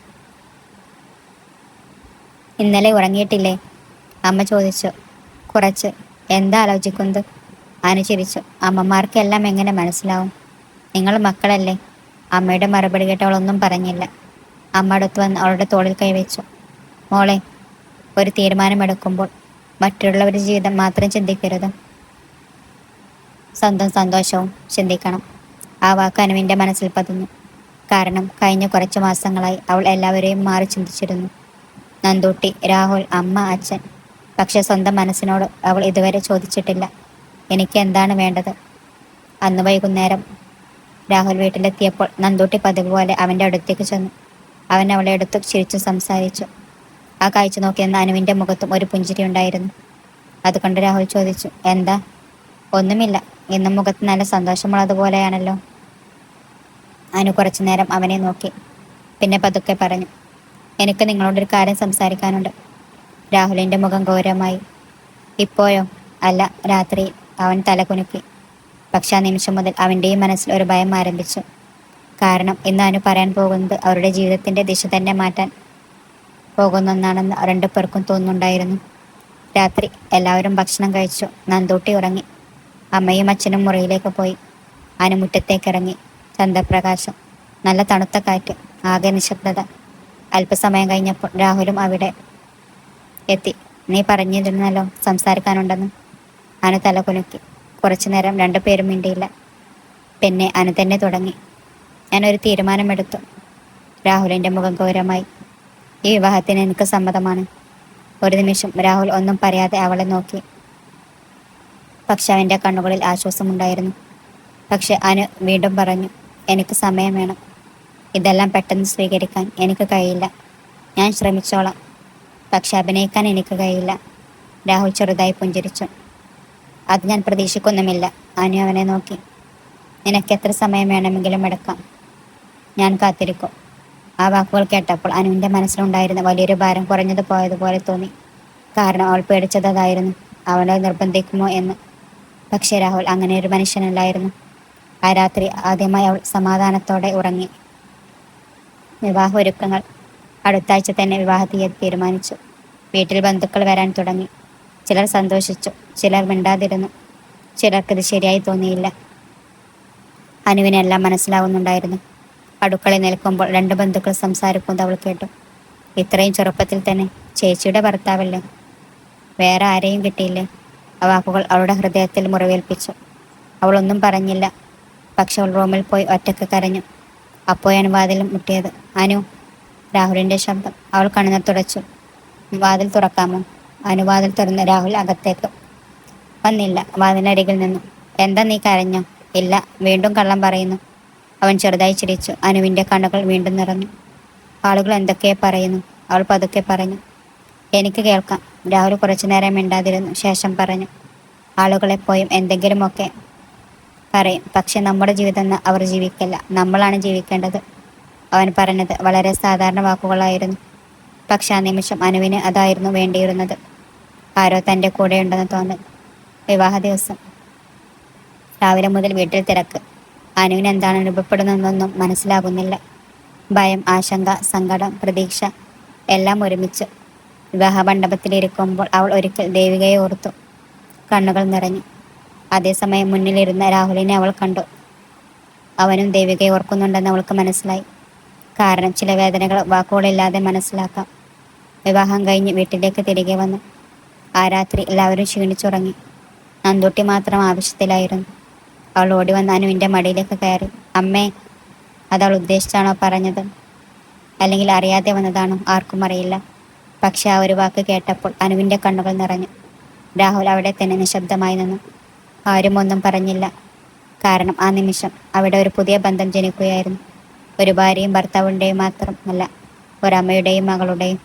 ഇന്നലെ ഉറങ്ങിയിട്ടില്ലേ? അമ്മ ചോദിച്ചു. കുറച്ച്. എന്താ ആലോചിക്കുന്നത്? അനു ചിരിച്ചു. അമ്മമാർക്കെല്ലാം എങ്ങനെ മനസ്സിലാവും? നിങ്ങൾ മക്കളല്ലേ? അമ്മയുടെ മറുപടി കേട്ട് അവളൊന്നും പറഞ്ഞില്ല. അമ്മ അടുത്ത് വന്ന് അവളുടെ തോളിൽ കൈവച്ചു. മോളെ, ഒരു തീരുമാനമെടുക്കുമ്പോൾ മറ്റുള്ളവരുടെ ജീവിതം മാത്രം ചിന്തിക്കരുത്, സ്വന്തം സന്തോഷവും ചിന്തിക്കണം. ആ വാക്ക് അനുവിൻ്റെ മനസ്സിൽ പതിഞ്ഞു. കാരണം കഴിഞ്ഞ കുറച്ച് മാസങ്ങളായി അവൾ എല്ലാവരെയും മാറി ചിന്തിച്ചിരുന്നു. നന്ദൂട്ടി, രാഹുൽ, അമ്മ, അച്ഛൻ. പക്ഷെ സ്വന്തം മനസ്സിനോട് അവൾ ഇതുവരെ ചോദിച്ചിട്ടില്ല, എനിക്ക് എന്താണ് വേണ്ടത്? അന്ന് വൈകുന്നേരം രാഹുൽ വീട്ടിലെത്തിയപ്പോൾ നന്ദൂട്ടി പതിവ് പോലെ അവൻ്റെ അടുത്തേക്ക് ചെന്നു. അവൻ അവളെ എടുത്തു ചിരിച്ചു സംസാരിച്ചു. ആ കാഴ്ച നോക്കിയെന്ന അനുവിൻ്റെ മുഖത്തും ഒരു പുഞ്ചിരി ഉണ്ടായിരുന്നു. അതുകൊണ്ട് രാഹുൽ ചോദിച്ചു, എന്താ? ഒന്നുമില്ല. ഇന്നും മുഖത്ത് നല്ല സന്തോഷമുള്ളതുപോലെയാണല്ലോ. അനു കുറച്ചു നേരം അവനെ നോക്കി. പിന്നെ പതുക്കെ പറഞ്ഞു, എനിക്ക് നിങ്ങളോടൊരു കാര്യം സംസാരിക്കാനുണ്ട്. രാഹുലിൻ്റെ മുഖം ഗൗരവമായി. ഇപ്പോഴോ? അല്ല, രാത്രിയിൽ. അവൻ തല കുലുക്കി. പക്ഷെ ആ നിമിഷം മുതൽ അവൻ്റെയും മനസ്സിൽ ഒരു ഭയം ആരംഭിച്ചു. കാരണം ഇന്ന് അനു പറയാൻ പോകുന്നത് അവരുടെ ജീവിതത്തിൻ്റെ ദിശ തന്നെ മാറ്റാൻ പോകുന്നൊന്നാണെന്ന് രണ്ടു പേർക്കും തോന്നുന്നുണ്ടായിരുന്നു. രാത്രി എല്ലാവരും ഭക്ഷണം കഴിച്ചു. നന്ദൂട്ടി ഉറങ്ങി. അമ്മയും അച്ഛനും മുറിയിലേക്ക് പോയി. അനു മുറ്റത്തേക്കിറങ്ങി. ചന്ദ്രപ്രകാശം, നല്ല തണുത്ത കാറ്റ്, ആകെ നിശബ്ദത. അല്പസമയം കഴിഞ്ഞപ്പോൾ രാഹുലും അവിടെ എത്തി. നീ പറഞ്ഞിരുന്നല്ലോ സംസാരിക്കാനുണ്ടെന്ന്. അനു തല കുലുക്കി. കുറച്ചു നേരം രണ്ടുപേരും മിണ്ടിയില്ല. പിന്നെ അനു തന്നെ തുടങ്ങി. ഞാനൊരു തീരുമാനമെടുത്തു. രാഹുലിൻ്റെ മുഖം ഗൗരവമായി. ഈ വിവാഹത്തിന് എനിക്ക് സമ്മതമാണ്. ഒരു നിമിഷം രാഹുൽ ഒന്നും പറയാതെ അവളെ നോക്കി. പക്ഷെ അവൻ്റെ കണ്ണുകളിൽ ആശ്വാസമുണ്ടായിരുന്നു. പക്ഷെ അനു വീണ്ടും പറഞ്ഞു, എനിക്ക് സമയം വേണം. ഇതെല്ലാം പെട്ടെന്ന് സ്വീകരിക്കാൻ എനിക്ക് കഴിയില്ല. ഞാൻ ശ്രമിച്ചോളാം. പക്ഷെ അഭിനയിക്കാൻ എനിക്ക് കഴിയില്ല. രാഹുൽ ചെറുതായി പുഞ്ചിരിച്ചു. അത് ഞാൻ പ്രതീക്ഷിക്കുന്നുമില്ല. അനു അവനെ നോക്കി. നിനക്ക് എത്ര സമയം വേണമെങ്കിലും എടുക്കാം. ഞാൻ കാത്തിരിക്കും. ആ വാക്കുകൾ കേട്ടപ്പോൾ അനുവിൻ്റെ മനസ്സിലുണ്ടായിരുന്ന വലിയൊരു ഭാരം കുറഞ്ഞത് പോയതുപോലെ തോന്നി. കാരണം അവൾ പേടിച്ചത് അതായിരുന്നു, അവളെ നിർബന്ധിക്കുമോ എന്ന്. പക്ഷേ രാഹുൽ അങ്ങനെ ഒരു മനുഷ്യനല്ലായിരുന്നു. ആ രാത്രി ആദ്യമായി അവൾ സമാധാനത്തോടെ ഉറങ്ങി. വിവാഹ ഒരുക്കങ്ങൾ. അടുത്ത ആഴ്ച തന്നെ വിവാഹ തീയതി തീരുമാനിച്ചു. വീട്ടിൽ ബന്ധുക്കൾ വരാൻ തുടങ്ങി. ചിലർ സന്തോഷിച്ചു, ചിലർ മിണ്ടാതിരുന്നു. ചിലർക്കിത് ശരിയായി തോന്നിയില്ല. അനുവിനെല്ലാം മനസ്സിലാവുന്നുണ്ടായിരുന്നു. അടുക്കളയിൽ നിൽക്കുമ്പോൾ രണ്ട് ബന്ധുക്കൾ സംസാരിക്കുന്നത് അവൾ കേട്ടു. ഇത്രയും ചെറുപ്പത്തിൽ തന്നെ ചേച്ചിയുടെ ഭർത്താവല്ലേ, വേറെ ആരെയും കിട്ടിയില്ലേ? ആ വാക്കുകൾ അവളുടെ ഹൃദയത്തിൽ മുറിവേൽപ്പിച്ചു. അവളൊന്നും പറഞ്ഞില്ല. പക്ഷെ അവൾ റൂമിൽ പോയി ഒറ്റയ്ക്ക് കരഞ്ഞു. അപ്പോഴാണ് വാതിലും മുട്ടിയത്. അനു, രാഹുലിൻ്റെ ശബ്ദം. അവൾ കണ്ണുനീർ തുടച്ചു. വാതിൽ തുറക്കാമോ? അനു വാതിൽ തുറന്ന് രാഹുൽ അകത്തേക്ക് വന്നില്ല. വാതിലരികിൽ നിന്നു. എന്താ, നീ കരഞ്ഞോ? ഇല്ല. വീണ്ടും കള്ളം പറയുന്നു. അവൻ ചെറുതായി ചിരിച്ചു. അനുവിൻ്റെ കണ്ണുകൾ വീണ്ടും നിറഞ്ഞു. ആളുകൾ എന്തൊക്കെയോ പറയുന്നു. അവൾ പതുക്കെ പറഞ്ഞു. എനിക്ക് കേൾക്കാം. രാഹുൽ കുറച്ചു നേരം മിണ്ടാതിരുന്നു. ശേഷം പറഞ്ഞു. ആളുകളെപ്പോഴും എന്തെങ്കിലുമൊക്കെ പറയും, പക്ഷെ നമ്മുടെ ജീവിതം അവർ ജീവിക്കില്ല, നമ്മളാണ് ജീവിക്കേണ്ടത്. അവൻ പറഞ്ഞത് വളരെ സാധാരണ വാക്കുകളായിരുന്നു. പക്ഷെ ആ നിമിഷം അനുവിന് അതായിരുന്നു വേണ്ടിയിരുന്നത്. ആരോ തൻ്റെ കൂടെയുണ്ടെന്ന് തോന്നൽ. വിവാഹ ദിവസം രാവിലെ മുതൽ വീട്ടിൽ തിരക്ക്. അനുവിന് എന്താണ് അനുഭവപ്പെടുന്നതെന്നൊന്നും മനസ്സിലാകുന്നില്ല. ഭയം, ആശങ്ക, സങ്കടം, പ്രതീക്ഷ എല്ലാം ഒരുമിച്ച്. വിവാഹ മണ്ഡപത്തിലിരിക്കുമ്പോൾ അവൾ ഒരിക്കൽ ദേവികയെ ഓർത്തു. കണ്ണുകൾ നിറഞ്ഞു. അതേസമയം മുന്നിലിരുന്ന രാഹുലിനെ അവൾ കണ്ടു. അവനും ദേവികയെ ഓർക്കുന്നുണ്ടെന്ന് അവൾക്ക് മനസ്സിലായി. കാരണം ചില വേദനകൾ വാക്കുകളില്ലാതെ മനസ്സിലാക്കാം. വിവാഹം കഴിഞ്ഞ് വീട്ടിലേക്ക് തിരികെ വന്നു. ആ രാത്രി എല്ലാവരും ക്ഷീണിച്ചുറങ്ങി. നന്ദൂട്ടി മാത്രം ആവശ്യത്തിലായിരുന്നു. അവൾ ഓടി വന്ന് അനുവിൻ്റെ മടിയിലേക്ക് കയറി. അമ്മേ. അതവൾ ഉദ്ദേശിച്ചാണോ പറഞ്ഞത്, അല്ലെങ്കിൽ അറിയാതെ വന്നതാണോ, ആർക്കും അറിയില്ല. പക്ഷെ ആ ഒരു വാക്ക് കേട്ടപ്പോൾ അനുവിൻ്റെ കണ്ണുകൾ നിറഞ്ഞു. രാഹുൽ അവിടെ തന്നെ നിശബ്ദമായി നിന്നു. ആരും ഒന്നും പറഞ്ഞില്ല. കാരണം ആ നിമിഷം അവിടെ ഒരു പുതിയ ബന്ധം ജനിക്കുകയായിരുന്നു. ഒരു ഭാര്യയും ഭർത്താവിൻ്റെയും മാത്രമല്ല, ഒരമ്മയുടെയും മകളുടെയും.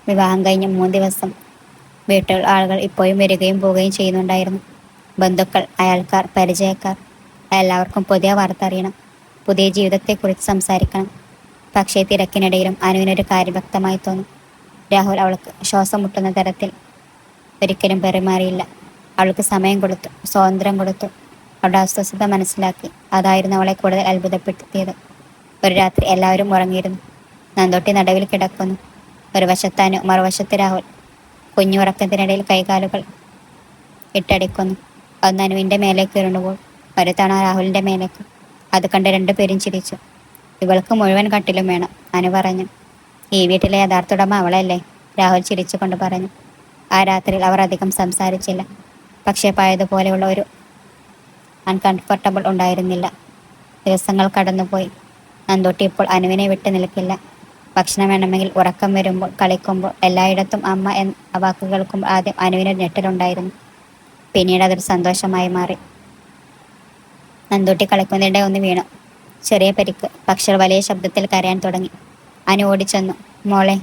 വിവാഹം കഴിഞ്ഞ് 3 ദിവസം വീട്ടിൽ ആളുകൾ ഇപ്പോഴും വരികയും പോവുകയും ചെയ്യുന്നുണ്ടായിരുന്നു. ബന്ധുക്കൾ, അയൽക്കാർ, പരിചയക്കാർ, എല്ലാവർക്കും പുതിയ വാർത്ത അറിയണം. പുതിയ ജീവിതത്തെക്കുറിച്ച് സംസാരിക്കണം. പക്ഷേ തിരക്കിനിടയിലും അനുവിനൊരു കാര്യം വ്യക്തമായി തോന്നി. രാഹുൽ അവൾക്ക് ശ്വാസം മുട്ടുന്ന തരത്തിൽ ഒരിക്കലും പെരുമാറിയില്ല. അവൾക്ക് സമയം കൊടുത്തു, സ്വാതന്ത്ര്യം കൊടുത്തു. അവളുടെ അസ്വസ്ഥത മനസ്സിലാക്കി. അതായിരുന്നു അവളെ കൂടുതൽ അത്ഭുതപ്പെടുത്തിയത്. ഒരു രാത്രി എല്ലാവരും ഉറങ്ങിയിരുന്നു. നന്ദോട്ടി നടുവിൽ കിടക്കുന്നു. ഒരു വശത്ത് അനു, മറുവശത്ത് രാഹുൽ. കുഞ്ഞുറക്കത്തിനിടയിൽ കൈകാലുകൾ ഇട്ടടിക്കുന്നു. ഒന്ന് അനുവിൻ്റെ മേലേക്ക് ഉരുണ്ടുപോൾ, ഒരു തവണ രാഹുലിൻ്റെ മേലേക്ക്. അത് കണ്ട് രണ്ടുപേരും ചിരിച്ചു. ഇവൾക്ക് മുഴുവൻ കട്ടിലും വേണം, അനു പറഞ്ഞു. ഈ വീട്ടിലെ യഥാർത്ഥ ഉടമ അവളല്ലേ, രാഹുൽ ചിരിച്ചുകൊണ്ട് പറഞ്ഞു. ആ രാത്രിയിൽ അവർ അധികം സംസാരിച്ചില്ല. പക്ഷേ പഴയതുപോലെയുള്ള ഒരു അൺകംഫർട്ടബിൾ ഉണ്ടായിരുന്നില്ല. ദിവസങ്ങൾ കടന്നുപോയി. നന്ദോട്ടി ഇപ്പോൾ അനുവിനെ വിട്ടു നിൽക്കില്ല. ഭക്ഷണം വേണമെങ്കിൽ, ഉറക്കം വരുമ്പോൾ, കളിക്കുമ്പോൾ, എല്ലായിടത്തും അമ്മ എന്ന വാക്ക് കേൾക്കുമ്പോൾ ആദ്യം അനുവിനൊരു ഞെട്ടലുണ്ടായിരുന്നു. പിന്നീട് അതൊരു സന്തോഷമായി മാറി. നന്ദൂട്ടി കളിക്കുന്നതിടെ ഒന്ന് വീണു. ചെറിയ പരിക്ക്. പക്ഷേ വലിയ ശബ്ദത്തിൽ കരയാൻ തുടങ്ങി. അനു ഓടിച്ചെന്നു. മോളെ.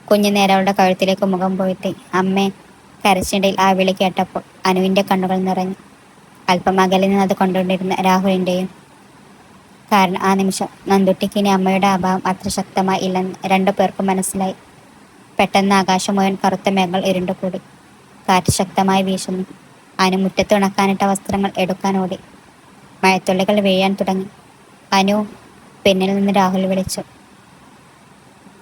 കുഞ്ഞു നേരെ അവളുടെ കഴുത്തിലേക്ക് മുഖം പോയിട്ട് അമ്മേ. കരച്ചിനിടയിൽ ആ വിളി കേട്ടപ്പോൾ അനുവിൻ്റെ കണ്ണുകൾ നിറഞ്ഞു. അല്പം അകലിൽ നിന്ന് അത് കൊണ്ടുകൊണ്ടിരുന്ന രാഹുലിൻ്റെയും. കാരണം ആ നിമിഷം നന്ദുട്ടിക്ക് ഇനി അമ്മയുടെ അഭാവം അത്ര ശക്തമായി ഇല്ലെന്ന് രണ്ടു പേർക്കും മനസ്സിലായി. പെട്ടെന്ന് ആകാശം മുഴുവൻ കറുത്ത മേഘങ്ങൾ ഇരുണ്ടുകൂടി. കാറ്റ് ശക്തമായി വീശുന്നു. അനു മുറ്റത്ത് ഉണക്കാനിട്ട വസ്ത്രങ്ങൾ എടുക്കാൻ ഓടി. മഴത്തുള്ളികൾ വീഴാൻ തുടങ്ങി. അനു. പിന്നിൽ നിന്ന് രാഹുൽ വിളിച്ചു.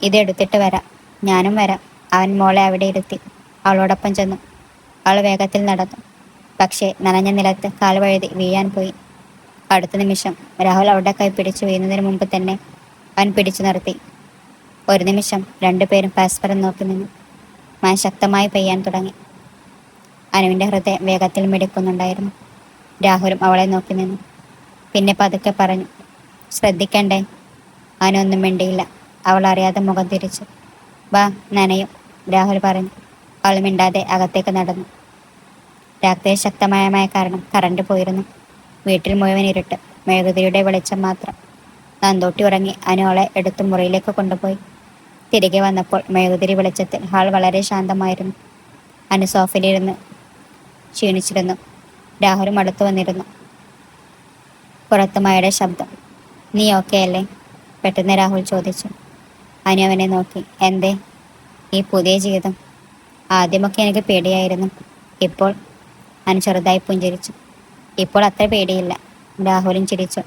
ഇതെടുത്തിട്ട് വരാം. ഞാനും വരാം. അവൻ മോളെ അവിടെ ഇരുത്തി അവളോടൊപ്പം ചെന്നു. അവൾ വേഗത്തിൽ നടന്നു. പക്ഷേ നനഞ്ഞ നിലത്ത് കാൽ വഴുതി വീഴാൻ പോയി. അടുത്ത നിമിഷം രാഹുൽ അവളുടെ കൈ പിടിച്ചു വീഴുന്നതിന് മുമ്പ് തന്നെ അവൻ പിടിച്ചു നിർത്തി. ഒരു നിമിഷം രണ്ടുപേരും പരസ്പരം നോക്കി നിന്നു. മഴ ശക്തമായി പെയ്യാൻ തുടങ്ങി. അനുവിൻ്റെ ഹൃദയം വേഗത്തിൽ മിടിക്കുന്നുണ്ടായിരുന്നു. രാഹുലും അവളെ നോക്കി നിന്നു. പിന്നെ പതുക്കെ പറഞ്ഞു, ശ്രദ്ധിക്കണ്ടേ. അനു ഒന്നും മിണ്ടിയില്ല. അവൾ അറിയാതെ മുഖം തിരിച്ചു. വാ, നനയും, രാഹുൽ പറഞ്ഞു. അവൾ മിണ്ടാതെ അകത്തേക്ക് നടന്നു. രാത്രി ശക്തമായ മഴ കാരണം കറണ്ട് പോയിരുന്നു. വീട്ടിൽ മുഴുവൻ ഇരുട്ട്, മെഴുകുതിരിയുടെ വെളിച്ചം മാത്രം. നന്ദോട്ടി ഉറങ്ങി. അനു അവളെ എടുത്ത് മുറിയിലേക്ക് കൊണ്ടുപോയി. തിരികെ വന്നപ്പോൾ മെഴുകുതിരി വെളിച്ചത്തിൽ ഹാൾ വളരെ ശാന്തമായിരുന്നു. അനു സോഫയിലിരുന്ന് ക്ഷീണിച്ചിരുന്നു. രാഹുലും അടുത്തു വന്നിരുന്നു. പുറത്ത് മഴയുടെ ശബ്ദം. നീ ഓക്കെ അല്ലേ? പെട്ടെന്ന് രാഹുൽ ചോദിച്ചു. അനു അവനെ നോക്കി. എന്തേ? ഈ പുതിയ ജീവിതം. ആദ്യമൊക്കെ എനിക്ക് പേടിയായിരുന്നു. ഇപ്പോൾ? അനു ചെറുതായി പുഞ്ചിരിച്ചു. ഇപ്പോൾ അത്ര പേടിയില്ല. രാഹുലും ചിരിച്ചു.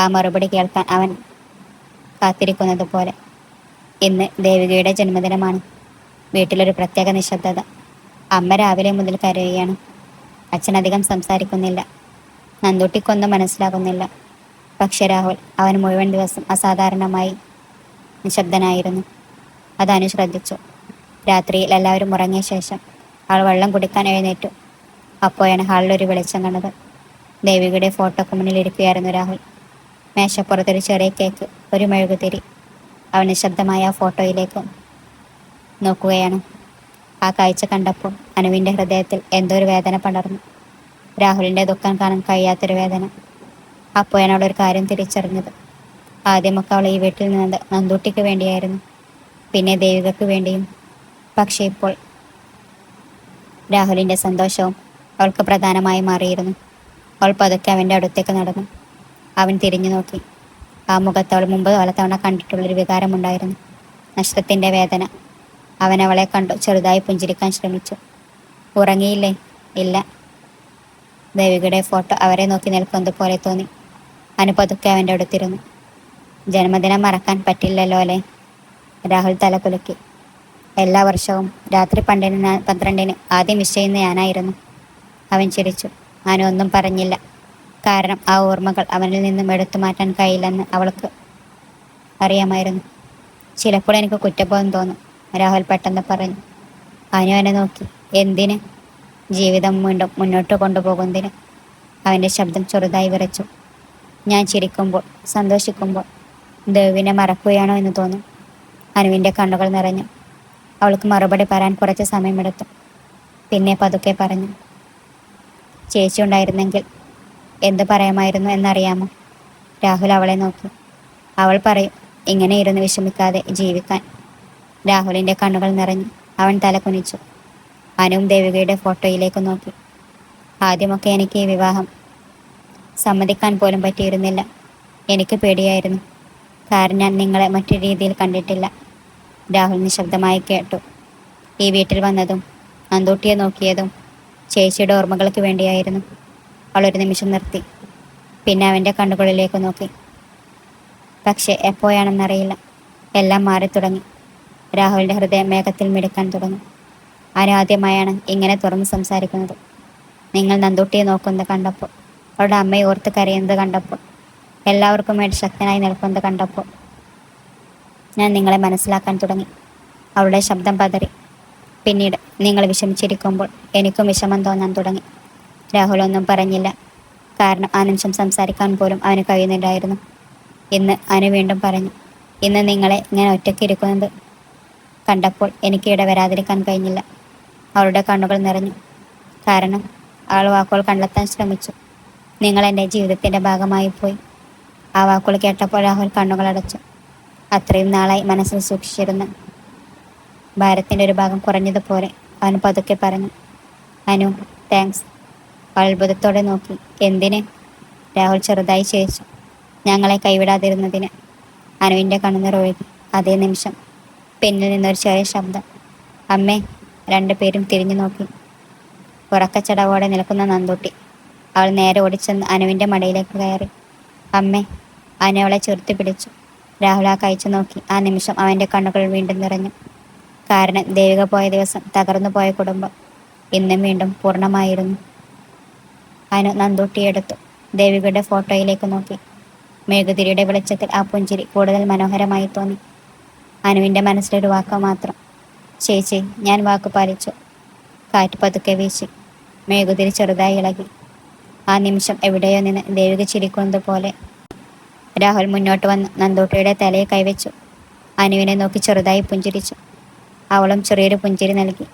ആ മറുപടി കേൾക്കാൻ അവൻ കാത്തിരിക്കുന്നത് പോലെ. ഇന്ന് ദേവികയുടെ ജന്മദിനമാണ്. വീട്ടിലൊരു പ്രത്യേക നിശബ്ദത. അമ്മ രാവിലെ മുതൽ കരയുകയാണ്. അച്ഛൻ അധികം സംസാരിക്കുന്നില്ല. നന്ദൂട്ടിക്കൊന്നും മനസ്സിലാകുന്നില്ല. പക്ഷെ രാഹുൽ അവൻ മുഴുവൻ ദിവസം അസാധാരണമായി നിശബ്ദനായിരുന്നു. അത് അനു ശ്രദ്ധിച്ചു. രാത്രിയിൽ എല്ലാവരും ഉറങ്ങിയ ശേഷം അവൾ വെള്ളം കുടിക്കാൻ എഴുന്നേറ്റു. അപ്പോഴാണ് ഹാളിലൊരു വെളിച്ചം കണ്ടത്. ദേവികയുടെ ഫോട്ടോക്ക് മുന്നിലിരിക്കുകയായിരുന്നു രാഹുൽ. മേശപ്പുറത്തൊരു ചെറിയ കേക്ക്, ഒരു മെഴുകുതിരി. അവൻ നിശബ്ദമായ ആ ഫോട്ടോയിലേക്ക് നോക്കുകയാണ്. ആ കാഴ്ച കണ്ടപ്പോൾ അനുവിൻ്റെ ഹൃദയത്തിൽ എന്തോ ഒരു വേദന പടർന്നു. രാഹുലിൻ്റെ ദുഃഖം കാണാൻ കഴിയാത്തൊരു വേദന. അപ്പോഴാണ് അവൾ ഒരു കാര്യം തിരിച്ചറിഞ്ഞത്. ആദ്യമൊക്കെ അവൾ ഈ വീട്ടിൽ നിന്നത് നന്ദൂട്ടിക്ക് വേണ്ടിയായിരുന്നു, പിന്നെ ദേവികക്ക് വേണ്ടിയും. പക്ഷേ ഇപ്പോൾ രാഹുലിൻ്റെ സന്തോഷവും അവൾക്ക് പ്രധാനമായി മാറിയിരുന്നു. അവൾ പതുക്കെ അവൻ്റെ അടുത്തേക്ക് നടന്നു. അവൻ തിരിഞ്ഞു നോക്കി. ആ മുഖത്ത് അവൾ മുമ്പ് പലതവണ കണ്ടിട്ടുള്ളൊരു വികാരമുണ്ടായിരുന്നു, നഷ്ടത്തിൻ്റെ വേദന. അവൻ അവളെ കണ്ടു ചെറുതായി പുഞ്ചിരിക്കാൻ ശ്രമിച്ചു. ഉറങ്ങിയില്ലേ? ഇല്ല. ദേവികയുടെ ഫോട്ടോ അവരെ നോക്കി നിൽക്കുന്നത് പോലെ തോന്നി. അനു പതുക്കെ അവൻ്റെ അടുത്തിരുന്നു. ജന്മദിനം മറക്കാൻ പറ്റില്ലല്ലോ അല്ലേ? രാഹുൽ തല കുലുക്കി. എല്ലാ വർഷവും രാത്രി 12 ആദ്യം വിഷ് ചെയ്യുന്ന ഞാനായിരുന്നു. അവൻ ചിരിച്ചു. അനു ഒന്നും പറഞ്ഞില്ല. കാരണം ആ ഓർമ്മകൾ അവനിൽ നിന്നും എടുത്തു മാറ്റാൻ കഴിയില്ലെന്ന് അവൾക്ക് അറിയാമായിരുന്നു. ചിലപ്പോൾ എനിക്ക് കുറ്റബോധം തോന്നും, രാഹുൽ പെട്ടെന്ന് പറഞ്ഞു. അനു അവനെ നോക്കി. എന്തിന്? ജീവിതം വീണ്ടും മുന്നോട്ട് കൊണ്ടുപോകുന്നതിന്. അവൻ്റെ ശബ്ദം ചെറുതായി വിറച്ചു. ഞാൻ ചിരിക്കുമ്പോൾ, സന്തോഷിക്കുമ്പോൾ ദേവിനെ മറക്കുകയാണോ എന്ന് തോന്നും. അനുവിൻ്റെ കണ്ണുകൾ നിറഞ്ഞു. അവൾക്ക് മറുപടി പറയാൻ കുറച്ച് സമയമെടുത്തു. പിന്നെ പതുക്കെ പറഞ്ഞു. ചേച്ചി ഉണ്ടായിരുന്നെങ്കിൽ എന്ത് പറയാമായിരുന്നു എന്നറിയാമോ? രാഹുൽ അവളെ നോക്കി. അവൾ പറയും, ഇങ്ങനെ ഇരുന്ന് വിഷമിക്കാതെ ജീവിക്കാൻ. രാഹുലിൻ്റെ കണ്ണുകൾ നിറഞ്ഞു. അവൻ തല കുനിച്ചു. അനുവും ദേവികയുടെ ഫോട്ടോയിലേക്ക് നോക്കി. ആദ്യമൊക്കെ എനിക്ക് ഈ വിവാഹം സമ്മതിക്കാൻ പോലും പറ്റിയിരുന്നില്ല. എനിക്ക് പേടിയായിരുന്നു. കാരണം ഞാൻ നിങ്ങളെ മറ്റു രീതിയിൽ കണ്ടിട്ടില്ല. രാഹുൽ നിശബ്ദമായി കേട്ടു. ഈ വീട്ടിൽ വന്നതും നന്ദൂട്ടിയെ നോക്കിയതും ചേച്ചിയുടെ ഓർമ്മകൾക്ക് വേണ്ടിയായിരുന്നു. അവളൊരു നിമിഷം നിർത്തി. പിന്നെ അവൻ്റെ കണ്ണുകളിലേക്ക് നോക്കി. പക്ഷേ എപ്പോഴാണെന്നറിയില്ല, എല്ലാം മാറി തുടങ്ങി. രാഹുലിൻ്റെ ഹൃദയം വേഗത്തിൽ മിടിക്കാൻ തുടങ്ങി. ആദ്യമായാണ് ഇങ്ങനെ തുറന്ന് സംസാരിക്കുന്നത്. നിങ്ങൾ നന്ദൂട്ടിയെ നോക്കുന്നത് കണ്ടപ്പോൾ, അവളുടെ അമ്മയെ ഓർത്ത് കരയുന്നത് കണ്ടപ്പോൾ, എല്ലാവർക്കും വേണ്ടി ശക്തനായി നിൽക്കുന്നത് കണ്ടപ്പോൾ ഞാൻ നിങ്ങളെ മനസ്സിലാക്കാൻ തുടങ്ങി. അവളുടെ ശബ്ദം പതറി. പിന്നീട് നിങ്ങൾ വിഷമിച്ചിരിക്കുമ്പോൾ എനിക്കും വിഷമം തോന്നാൻ തുടങ്ങി. രാഹുൽ ഒന്നും പറഞ്ഞില്ല. കാരണം ആ നിമിഷം സംസാരിക്കാൻ പോലും അവന് കഴിയുന്നില്ലായിരുന്നു. ഇന്ന് അനു വീണ്ടും പറഞ്ഞു. ഇന്ന് നിങ്ങളെ ഇങ്ങനെ ഒറ്റയ്ക്കിരിക്കുന്നത് കണ്ടപ്പോൾ എനിക്ക് ഇടവരാതിരിക്കാൻ കഴിഞ്ഞില്ല. അവളുടെ കണ്ണുകൾ നിറഞ്ഞു. കാരണം അവൾ വാക്കുകൾ കണ്ടെത്താൻ ശ്രമിച്ചു. നിങ്ങൾ എൻ്റെ ജീവിതത്തിൻ്റെ ഭാഗമായി പോയി. ആ വാക്കുകൾ കേട്ടപ്പോൾ രാഹുൽ കണ്ണുകൾ അടച്ചു. അത്രയും നാളായി മനസ്സിൽ സൂക്ഷിച്ചിരുന്ന ഭാരത്തിൻ്റെ ഒരു ഭാഗം കുറഞ്ഞതുപോലെ അവൻ പതുക്കെ പറഞ്ഞു. അനു, താങ്ക്സ്. അവൾ അത്ഭുതത്തോടെ നോക്കി. എന്തിന്? രാഹുൽ ചെറുതായി ചിരിച്ചു. ഞങ്ങളെ കൈവിടാതിരുന്നതിന്. അനുവിൻ്റെ കണ്ണുനീർ ഒഴുകി. അതേ നിമിഷം പിന്നിൽ നിന്നൊരു ചെറിയ ശബ്ദം. അമ്മേ. രണ്ടുപേരും തിരിഞ്ഞു നോക്കി. ഉറക്കച്ചടവോടെ നിൽക്കുന്ന നന്ദൂട്ടി. അവൾ നേരെ ഓടിച്ചെന്ന് അനുവിൻ്റെ മടിയിലേക്ക് കയറി. അമ്മേ. അനു അവളെ ചേർത്ത് പിടിച്ചു. രാഹുൽ ആ കാഴ്ച നോക്കി. ആ നിമിഷം അവൻ്റെ കണ്ണുകൾ വീണ്ടും നിറഞ്ഞു. കാരണം ദേവിക പോയ ദിവസം തകർന്നു പോയ കുടുംബം ഇന്നും വീണ്ടും പൂർണ്ണമായിരുന്നു. അനു നന്ദൂട്ടിയെടുത്തു. ദേവികയുടെ ഫോട്ടോയിലേക്ക് നോക്കി. മെഴുകുതിരിയുടെ വെളിച്ചത്തിൽ ആ പുഞ്ചിരി കൂടുതൽ മനോഹരമായി തോന്നി. അനുവിൻ്റെ മനസ്സിലൊരു വാക്ക് മാത്രം. ചേച്ചി, ഞാൻ വാക്ക് പാലിച്ചു. കാറ്റ് പതുക്കെ വീശി. മെഴുകുതിരി ചെറുതായി ഇളകി. ആ നിമിഷം എവിടെയോ നിന്ന് ദേവിക ചിരിക്കുന്നത് പോലെ രാഹുൽ മുന്നോട്ട് വന്ന് നന്ദൂട്ടിയുടെ തലയെ കൈവച്ചു. അനുവിനെ നോക്കി ചെറുതായി പുഞ്ചിരിച്ചു. അവളും ചെറിയൊരു പുഞ്ചിരി നൽകി.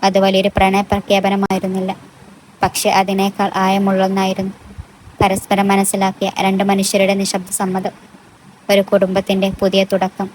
അത് വലിയൊരു പ്രണയ പ്രഖ്യാപനമായിരുന്നില്ല, പക്ഷെ അതിനേക്കാൾ ആഴമുള്ളൊന്നായിരുന്നു. പരസ്പരം മനസ്സിലാക്കിയ രണ്ട് മനുഷ്യരുടെ നിശബ്ദ സമ്മതം. ഒരു കുടുംബത്തിൻ്റെ പുതിയ തുടക്കം.